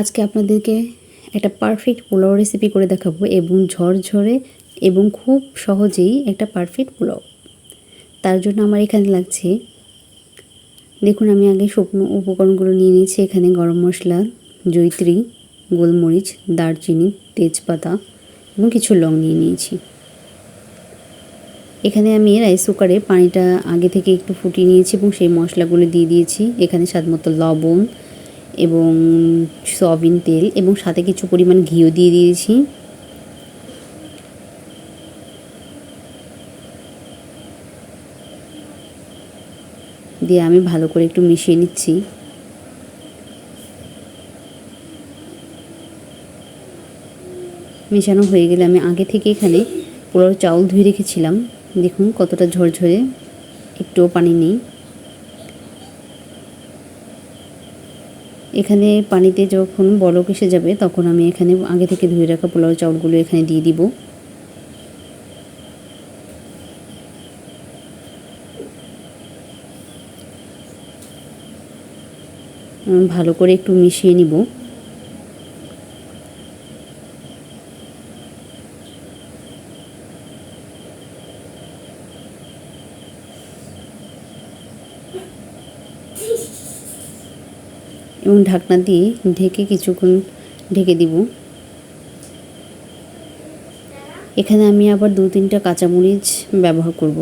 আজকে আপনাদেরকে একটা পারফেক্ট পোলাও রেসিপি করে দেখাবো এবং ঝরঝরে এবং খুব সহজেই একটা পারফেক্ট পোলাও। তার জন্য আমার এখানে লাগছে, দেখুন আমি আগে শুকনো উপকরণগুলো নিয়ে নিয়েছি। এখানে গরম মশলা, জয়িত্রী, গোলমরিচ, দারচিনি, তেজপাতা এবং কিছু লং নিয়ে নিয়েছি। এখানে আমি রাইস কুকারে পানিটা আগে থেকে একটু ফুটিয়ে নিয়েছি এবং সেই মশলাগুলো দিয়ে দিয়েছি। এখানে স্বাদমতো লবণ এবং সয়াবিন তেল এবং সাথে কিছু পরিমাণ ঘিও দিয়ে দিয়েছি। দিয়ে আমি ভালো করে একটু মিশিয়ে নিচ্ছি। মেশানো হয়ে গেলে আমি আগে থেকে এখানে পোলাও চাউল ধুয়ে রেখেছিলাম। দেখুন কতটা ঝরঝরে, একটুও পানি নেই। এখানে পানিতে যখন বলক এসে যাবে তখন আমি এখানে আগে থেকে ধুয়ে রাখা পোলাও চাউলগুলো এখানে দিয়ে দিব। ভালো করে একটু মিশিয়ে নিব। এবং ঢাকনা দিয়ে ঢেকে কিছুক্ষণ ঢেকে দিব। এখানে আমি আবার 2-3টা কাঁচামরিচ ব্যবহার করব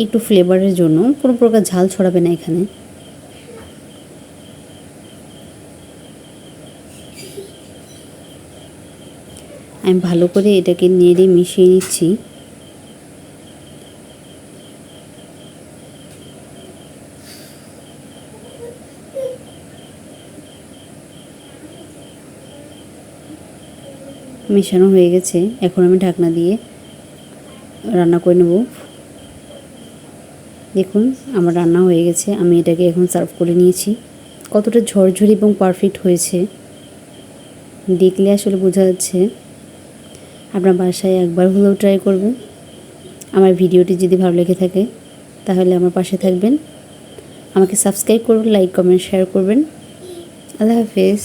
একটু ফ্লেভারের জন্য। কোনো প্রকার ঝাল ছড়াবে না এখানে। আমি ভালো করে এটাকে নেড়ে মিশিয়ে নিচ্ছি। মেশানো হয়ে গেছে, এখন আমি ঢাকনা দিয়ে রান্না করে নেব। দেখুন আমার রান্না হয়ে গেছে, আমি এটাকে এখন সার্ভ করে নিয়েছি। কতটা ঝরঝরে এবং পারফেক্ট হয়েছে দেখলে আসলে বোঝা যাচ্ছে। আপনার বাসায় একবার হলেও ট্রাই করবেন। আমার ভিডিওটি যদি ভালো লেগে থাকে তাহলে আমার পাশে থাকবেন, আমাকে সাবস্ক্রাইব করবেন, লাইক কমেন্ট শেয়ার করবেন। আল্লাহ হাফেজ।